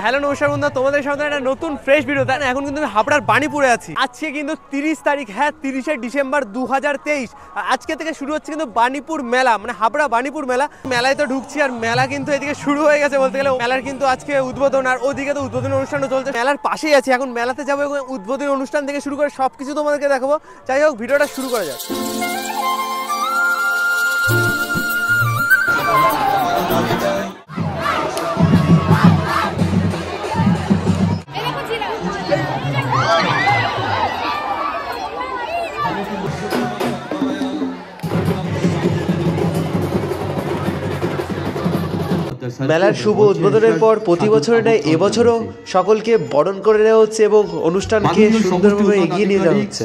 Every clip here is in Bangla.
হ্যালো নমস্কার বন্ধুরা, তোমাদের সাথে একটা নতুন ফ্রেশ ভিডিও। তাই না, এখন কিন্তু আমি হাবড়ার বাণীপুরে আছি। আজকে কিন্তু 30 তারিখ, হ্যাঁ 30শে ডিসেম্বর 2023। আজকে থেকে শুরু হচ্ছে কিন্তু বাণীপুর মেলা, মানে হাবড়া বাণীপুর মেলা। মেলায় তো ঢুকছি আর মেলা কিন্তু এদিকে শুরু হয়ে গেছে বলতে গেলে। মেলার কিন্তু আজকে উদ্বোধন, আর ওদিকে তো উদ্বোধন অনুষ্ঠানও চলছে। মেলার পাশেই আছি, এখন মেলাতে যাবো এবং উদ্বোধনী অনুষ্ঠান থেকে শুরু করে সবকিছু তোমাদেরকে দেখাবো। যাই হোক, ভিডিওটা শুরু করা যাক। মেলার শুভ উদ্বোধনের পর প্রতি বছরের ন্যায় এবছরও সকলকে বরণ করে নেওয়া হচ্ছে এবং অনুষ্ঠানকে সুন্দরভাবে এগিয়ে নিয়ে যাওয়া হচ্ছে।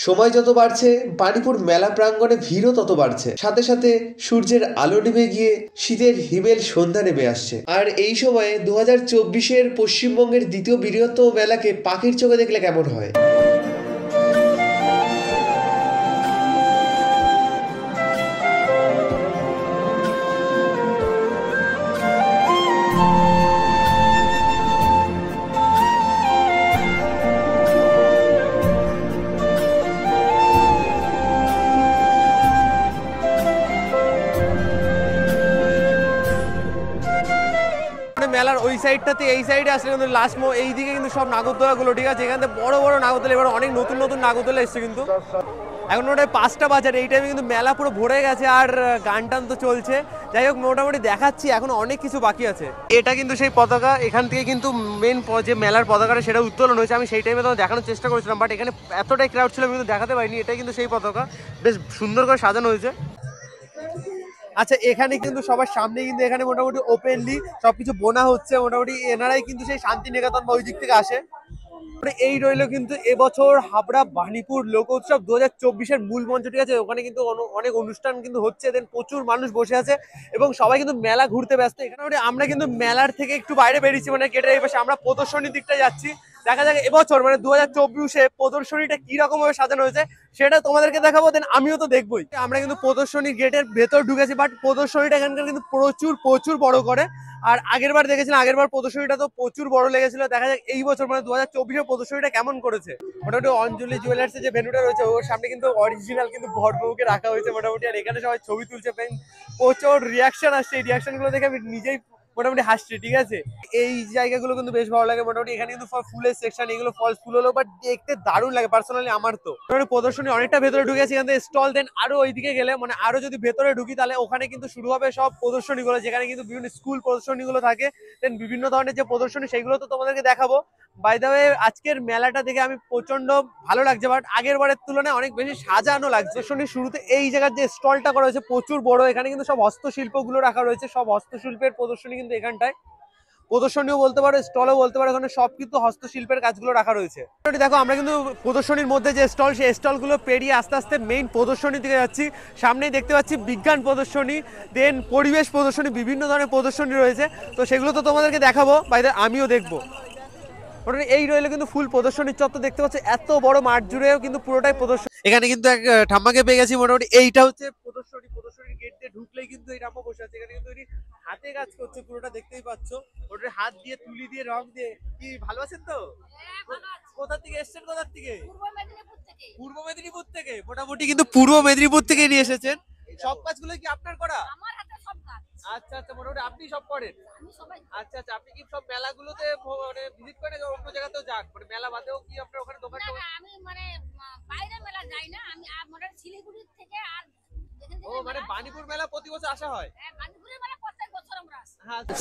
সময় যত বাড়ছে বাণীপুর মেলা প্রাঙ্গণে ভিড়ও তত বাড়ছে, সাথে সাথে সূর্যের আলো নেমে গিয়ে শীতের হিমেল সন্ধ্যা নেমে আসছে। আর এই সময়ে 2024-এর পশ্চিমবঙ্গের দ্বিতীয় বৃহত্তম মেলাকে পাখির চোখে দেখলে কেমন হয়। মেলার ওই সাইডটাতে এই সাইডে আসলে কিন্তু লাস্ট এই দিকে কিন্তু সব নাগরদোলাগুলো, ঠিক আছে, এখান থেকে বড় বড় নাগরদোলা, এবার অনেক নতুন নতুন নাগরদোলা এসছে। কিন্তু এখন ওটাই 5টা বাজার, এই টাইমে কিন্তু মেলা পুরো ভরে গেছে আর গান টান তো চলছে। যাই হোক, মোটামুটি দেখাচ্ছি, এখন অনেক কিছু বাকি আছে। এটা কিন্তু সেই পতাকা, এখান থেকে কিন্তু মেন যে মেলার পতাকাটা সেটা উত্তোলন হয়েছে। আমি সেই টাইমে তোমার দেখানোর চেষ্টা করেছিলাম, বাট এখানে এতটাই ক্রাউড ছিল আমি কিন্তু দেখাতে পারিনি। এটাই কিন্তু সেই পতাকা, বেশ সুন্দর করে সাজানো হয়েছে। আচ্ছা, এখানে কিন্তু সবার সামনে কিন্তু এখানে মোটামুটি ওপেনলি সবকিছু বোনা হচ্ছে। মোটামুটি এনারাই কিন্তু সেই শান্তিনিকেতন বা ওই দিক থেকে আসে। এই রইল কিন্তু এবছর হাবড়া বাণীপুর লোক উৎসব 2024-এর মূল মঞ্চ, ঠিক আছে। ওখানে কিন্তু অনেক অনুষ্ঠান কিন্তু হচ্ছে, দেন প্রচুর মানুষ বসে আছে এবং সবাই কিন্তু মেলা ঘুরতে ব্যস্ত। এখানে আমরা কিন্তু মেলার থেকে একটু বাইরে বেরিয়েছি, মানে গেটের এই পাশে আমরা প্রদর্শনীর দিকটা যাচ্ছি। দেখা যাক এবছর মানে 2024-এ প্রদর্শনীটা কি রকম ভাবে সাজানো হয়েছে সেটা তোমাদেরকে দেখাবো, দেন আমিও তো দেখবোই। আমরা কিন্তু প্রদর্শনী গেটের ভেতর ঢুকেছি, বাট প্রদর্শনীটা এখানকার কিন্তু প্রচুর বড় করে। আর আগের বার দেখেছিলাম, আগের বার প্রদর্শনীটা তো প্রচুর বড় লেগেছিল। দেখা যাক এই বছর মানে 2024-এর প্রদর্শনীটা কেমন করেছে। মোটামুটি অঞ্জলি জুয়েলার্সের যে ভেন্যুটা রয়েছে ওর সামনে কিন্তু অরিজিনাল কিন্তু বরবউকে রাখা হয়েছে মোটামুটি। আর এখানে সবাই ছবি তুলছে, প্রচুর রিয়াকশন আসছে। এই রিয়াকশন গুলো দেখে আমি নিজেই মোটামুটি হাসছি, ঠিক আছে। এই জায়গাগুলো কিন্তু বেশ ভালো লাগে। মোটামুটি এখানে কিন্তু ফুলের সেকশন, এগুলো ফলস ফুল হলো, বাট দেখতে দারুণ লাগে পার্সোনালি আমার তো। প্রদর্শনী অনেকটা ভেতরে ঢুকেছি, এখান থেকে স্টল, দেন আরো ওইদিকে গেলে মানে আরো যদি ভেতরে ঢুকি তাহলে ওখানে কিন্তু শুরু হবে সব প্রদর্শনী গুলো, যেখানে কিন্তু বিভিন্ন স্কুল প্রদর্শনী গুলো থাকে, দেন বিভিন্ন ধরনের যে প্রদর্শনী সেগুলো তো তোমাদেরকে দেখাবো। বাই দ্য ওয়ে, আজকের মেলাটা দেখে আমি প্রচন্ড ভালো লাগছে, বাট আগের বারের তুলনায় অনেক বেশি সাজানো লাগছে। প্রদর্শনীর শুরুতে এই জায়গার যে স্টলটা করা হয়েছে প্রচুর বড়, এখানে কিন্তু সব হস্তশিল্প গুলো রাখা রয়েছে। সব হস্তশিল্পের প্রদর্শনী কিন্তু এখানটায়, প্রদর্শনীও বলতে পারো, স্টলও বলতে পারো, এখানে সব কিন্তু হস্তশিল্পের কাজগুলো রাখা রয়েছে। দেখো, আমরা কিন্তু প্রদর্শনীর মধ্যে যে স্টল, সেই স্টলগুলো পেরিয়ে আস্তে আস্তে মেইন প্রদর্শনী দিকে যাচ্ছি। সামনেই দেখতে পাচ্ছি বিজ্ঞান প্রদর্শনী, দেন পরিবেশ প্রদর্শনী, বিভিন্ন ধরনের প্রদর্শনী রয়েছে। তো সেগুলো তো তোমাদেরকে দেখাবো, বাইরে আমিও দেখবো। এই রইলো কিন্তু ফুল প্রদর্শনীর চত্বর, দেখতে পাচ্ছি এত বড় মাঠ জুড়েও কিন্তু পুরোটাই প্রদর্শনী। এখানে কিন্তু এক ঠাম্মাকে পেয়ে গেছি। মোটামুটি এইটা হচ্ছে প্রদর্শনীর গেট দিয়ে ঢুকলেই কিন্তু এই ঠাম্মা বসে আছে। এখানে কিন্তু হাতে কাজ করছে পুরোটা, দেখতেই পাচ্ছ। ওটা হাত দিয়ে, তুলি দিয়ে, রং দিয়ে। কি ভালো আছেন তো? কোথা থেকে এসেছেন? কোথা থেকে? পূর্ব মেদিনীপুর থেকে। মোটামুটি কিন্তু পূর্ব মেদিনীপুর থেকে নিয়ে এসেছেন। সব কাজগুলো কি আপনার করা? আচ্ছা আচ্ছা, মোটামুটি আপনি সব করেন। আচ্ছা আচ্ছা, আপনি কি সব মেলাগুলোতে মানে ভিজিট করেন, অন্য জায়গাতেও যান? মানে মেলা বাদেও কি আপনার ওখানে দোকান? না, আমি মানে বাইরে মেলা যাই না, আমি মোটামুটি শিলিগুড়ি থেকে। আর ও মানে বাণীপুর মেলা প্রতি বছর আসা হয়? হ্যাঁ, বাণীপুরের মেলা প্রত্যেক বছর আমরা আসি।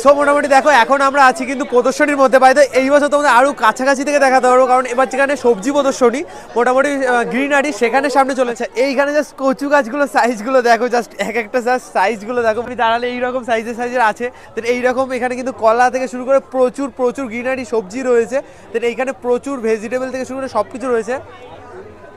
সো মোটামুটি দেখো, এখন আমরা আছি কিন্তু প্রদর্শনীর মধ্যে। বাইরে এই বছর তোমাদের আরো কাছাকাছি থেকে দেখাতে পারবো, কারণ এবার যেখানে সবজি প্রদর্শনী, মোটামুটি গ্রিনারি, সেখানে সামনে চলেছে। এইখানে জাস্ট কচু গাছগুলো সাইজগুলো দেখো, জাস্ট এক একটা জাস্ট সাইজগুলো দেখো। আমি দাঁড়ালে এইরকম সাইজের আছে। তো এইরকম এখানে কিন্তু কলা থেকে শুরু করে প্রচুর গ্রিনারি সবজি রয়েছে। তো এইখানে প্রচুর ভেজিটেবল থেকে শুরু করে সবকিছু রয়েছে।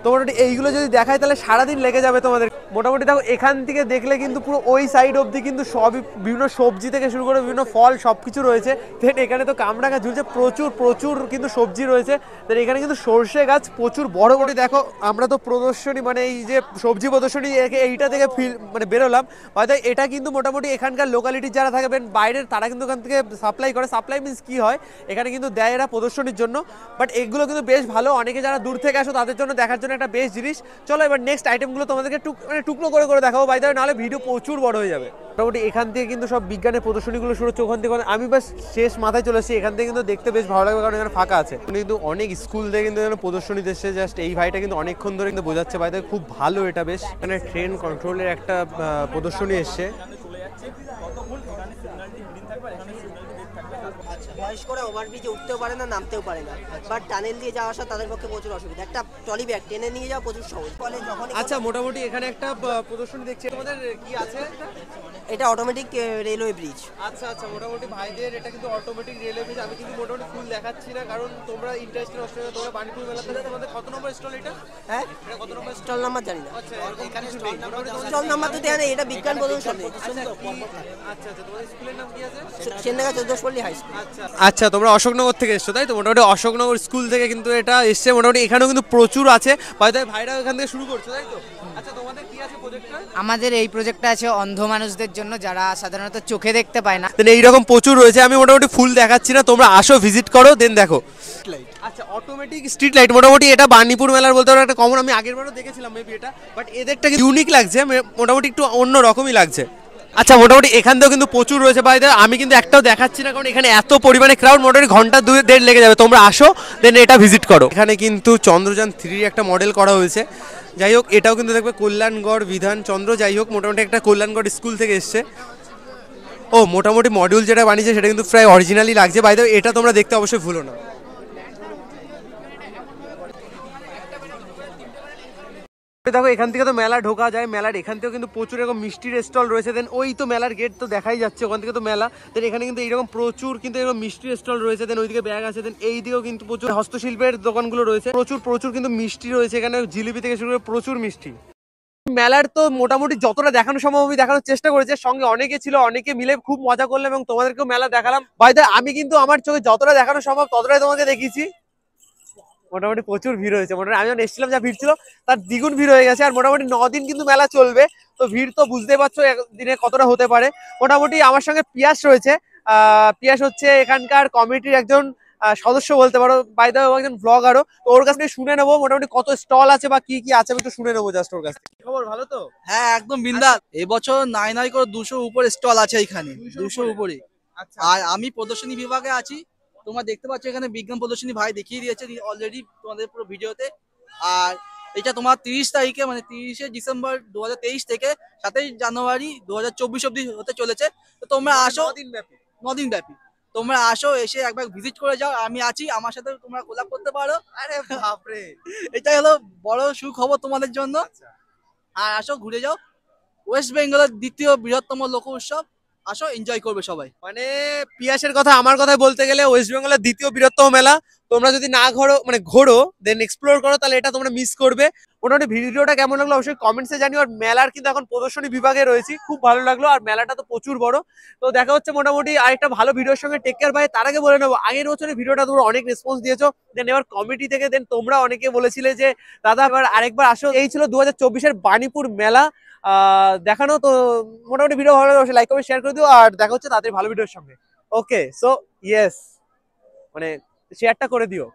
তো মোটামুটি এইগুলো যদি দেখায় তাহলে সারাদিন লেগে যাবে তোমাদের। মোটামুটি দেখো এখান থেকে দেখলে কিন্তু পুরো ওই সাইড অবধি কিন্তু সবই বিভিন্ন সবজি থেকে শুরু করে বিভিন্ন ফল সব কিছু রয়েছে। দেন এখানে তো কামড়া গাছ ঝুলছে, প্রচুর প্রচুর কিন্তু সবজি রয়েছে। দেন এখানে কিন্তু সর্ষে গাছ প্রচুর বড় বড়। দেখো আমরা তো প্রদর্শনী মানে এই যে সবজি প্রদর্শনী এইটা থেকে মানে বেরোলাম, হয়তো এটা কিন্তু মোটামুটি এখানকার লোকালিটির যারা থাকবেন বাইরের তারা কিন্তু এখান থেকে সাপ্লাই করে। সাপ্লাই মিনস কি হয়, এখানে কিন্তু দেয় এরা প্রদর্শনীর জন্য। বাট এগুলো কিন্তু বেশ ভালো, অনেকে যারা দূর থেকে আসো তাদের জন্য দেখার জন্য একটা বেশ জিনিস। চলো এবার নেক্সট আইটেমগুলো তোমাদেরকে মানে টুকরো করে করে দেখাবো বাই দ্য ওয়ে, নাহলে ভিডিও প্রচুর বড় হয়ে যাবে। মোটামুটি এখান থেকে কিন্তু সব বিজ্ঞানের প্রদর্শনীগুলো শুরু হচ্ছে। ওখান থেকে আমি বাস শেষ মাথায় চলে এসেছি। এখান থেকে কিন্তু দেখতে বেশ ভালো লাগবে কারণ এখানে ফাঁকা আছে। কিন্তু অনেক স্কুল থেকে কিন্তু এখানে প্রদর্শনী এসেছে। জাস্ট এই ভাইটা কিন্তু অনেকক্ষণ ধরে কিন্তু বোঝাচ্ছে বাই দ্য ওয়ে, খুব ভালো এটা বেশ। এখানে ট্রেন কন্ট্রোলের একটা প্রদর্শনী এসছে। বয়স্করা ওভারব্রিজে উঠতেও পারে না, নামতেও পারে না, বাট টানেল দিয়ে যাওয়া আসা তাদের পক্ষে প্রচুর অসুবিধা। একটা ট্রলি ব্যাগ টেনে নিয়ে যাওয়া প্রচুর সহজ। ফলে যখন আচ্ছা মোটামুটি এখানে একটা প্রদর্শনী দেখছি, তোমাদের কি আছে? এটা অটোমেটিক রেলওয়ে ব্রিজ। আচ্ছা আচ্ছা, মোটামুটি ভাইদের এটা কিন্তু অটোমেটিক রেলওয়ে ব্রিজ। আমি কিন্তু মোটামুটি ফুল দেখাচ্ছি না কারণ তোমরা ইন্টারেস্টেড অবশ্যই। তোমরা বাণীপুর মেলাতে তোমাদের কত নম্বর স্টল এটা? হ্যাঁ, এটা কত নম্বর স্টল নাম্বার জানি না। আচ্ছা এখানে স্টল নাম্বার তো দেয়া নেই, এটা বিজ্ঞান প্রদর্শনী। আচ্ছা আচ্ছা, তোমাদের স্কুলের নাম কি আছে? সেনডাঙ্গা 14পল্লী হাই স্কুল। আচ্ছা তোমরা অশোকনগর থেকে এসছো তাই তো? মোটামুটি অশোকনগর স্কুল থেকে কিন্তু এটা এসছে। মোটামুটি এখানেও কিন্তু প্রচুর আছে, ভাইরা এখান থেকে শুরু করছে তাই তো? আচ্ছা তোমাদের কি আছে প্রজেক্টটা? আমাদের এই প্রজেক্টটা আছে অন্ধ মানুষদের জন্য, যারা সাধারণত চোখে দেখতে পায় না। এইরকম প্রচুর রয়েছে। আমি মোটামুটি ফুল দেখাচ্ছি না, তোমরা আসো ভিজিট করো দেন দেখো। আচ্ছা অটোমেটিক স্ট্রিট লাইট, মোটামুটি এটা বাণীপুর মেলার বলতে পারো একটা কমন। আমি আগের বারও দেখেছিলাম মেবি এটা, বাট এদেরটা ইউনিক লাগছে, মোটামুটি একটু অন্য রকমই লাগছে। আচ্ছা মোটামুটি এখান থেকেও কিন্তু প্রচুর রয়েছে ভাই। আমি কিন্তু একটাও দেখাচ্ছি না কারণ এখানে এত পরিমাণে ক্রাউড, মোটামুটি ঘন্টা 2-1.5 লেগে যাবে। তোমরা আসো দেন এটা ভিজিট করো। এখানে কিন্তু চন্দ্রযান 3 একটা মডেল করা হয়েছে। যাই হোক এটাও কিন্তু দেখবে কল্যাণগড় বিধানচন্দ্র, যাই হোক মোটামুটি একটা কল্যাণগড় স্কুল থেকে এসছে। ও মোটামুটি মডিউল যেটা বানিয়েছে সেটা কিন্তু প্রায় অরিজিনালি লাগছে ভাই। এটা তোমরা দেখতে অবশ্যই ভুলো না। দেখো এখান থেকে তো মেলা ঢোকা যায়, মেলার এখান থেকেও কিন্তু প্রচুর এরকম মিষ্টির স্টল রয়েছে। দেন ওই তো মেলার গেট তো দেখাই যাচ্ছে, ওখান থেকে তো মেলা। দেন এখানে কিন্তু এইরকম প্রচুর কিন্তু এরকম মিষ্টির স্টল রয়েছে। দেন ওইদিকে ব্যাগ আছে। দেন এই দিকেও কিন্তু প্রচুর হস্তশিল্পের দোকানগুলো রয়েছে, প্রচুর প্রচুর কিন্তু মিষ্টি রয়েছে এখানে, জিলিপি থেকে শুরু করে প্রচুর মিষ্টি। মেলার তো মোটামুটি যতটা দেখানো সম্ভব আমি দেখানোর চেষ্টা করেছি। সঙ্গে অনেকে ছিল, অনেকে মিলে খুব মজা করলাম এবং তোমাদেরকেও মেলা দেখালাম ভাই। আমি কিন্তু আমার চোখে যতটা দেখানো সম্ভব ততটাই তোমাকে দেখিয়েছি। মোটামুটি প্রচুর ভিড় হয়েছে। মোটামুটি আমি যখন এসেছিলাম যা ভিড় ছিল তার দ্বিগুণ ভিড় হয়ে গেছে। আর মোটামুটি 9 দিন কিন্তু মেলা চলবে, তো ভিড় তো বুঝতেই পারছো একদিনে কতটা হতে পারে। মোটামুটি আমার সঙ্গে পিয়াস রয়েছে। পিয়াস হচ্ছে এখানকার কমিটির একজন সদস্য বলতে পারো, বাই দ্য ওয়ে একজন ব্লগারও। তো ওর কাছ থেকে শুনে নেবো মোটামুটি কত স্টল আছে বা কি কি আছে, আমি একটু শুনে নেবো জাস্ট ওর কাছ থেকে। খবর ভালো তো? হ্যাঁ একদম বিন্দাস। এবছর নাই করে 200 উপরে স্টল আছে এখানে, 200 উপরে। আর আমি প্রদর্শনী বিভাগে আছি। তোমরা দেখতে পাচ্ছ এখানে বিজ্ঞান প্রদর্শনী ভাই দেখিয়ে দিয়েছে অলরেডি তোমাদের পুরো ভিডিওতে। আর এটা তোমার 30 তারিখে মানে 30শে ডিসেম্বর 2023 থেকে 7ই জানুয়ারি 2024 অব্দি হতে চলেছে। তো তোমরা আসো, 9 দিন ব্যাপী। তোমরা আসো, এসে একবার ভিজিট করে যাও। আমি আছি, আমার সাথে তোমরা কোলাপ করতে পারো। আরে বাপরে, এটাই হলো বড় সুখবর তোমাদের জন্য। আর আসো ঘুরে যাও। ওয়েস্ট বেঙ্গলের দ্বিতীয় বৃহত্তম লোক উৎসব, আসো এনজয় করবে সবাই। মানে পিয়াসের কথা আমার কথায় বলতে গেলে ওয়েস্ট বেঙ্গলের দ্বিতীয় বৃহত্তম মেলা। তোমরা যদি না ঘোরো দেন এক্সপ্লোর করো তাহলে এটা তোমরা মিস করবে। মোটামুটি ভিডিওটা কেমন লাগলো অবশ্যই কমেন্টসে জানিও। আর মেলার কিন্তু এখন প্রদর্শনী বিভাগে রয়েছি, খুব ভালো লাগলো। আর মেলাটা তো প্রচুর বড়। তো দেখা হচ্ছে মোটামুটি আরেকটা ভালো ভিডিওর সঙ্গে। টেক কেয়ার ভাই। তার আগে বলে নেবো, আগের বছরের ভিডিওটা তোমরা অনেক রেসপন্স দিয়েছো। দেন এবার কমিটি থেকে দেন তোমরা অনেকে বলেছিলে যে দাদা এবার আরেকবার আসো। এই ছিল 2024-এর বাণীপুর মেলা দেখানো। তো মোটামুটি ভিডিও ভালো লাগলে লাইক কমেন্ট শেয়ার করে দিও। আর দেখা হচ্ছে তাদের ভালো ভিডিওর সঙ্গে। ওকে সো ইয়েস, মানে শেয়ারটা করে দিও।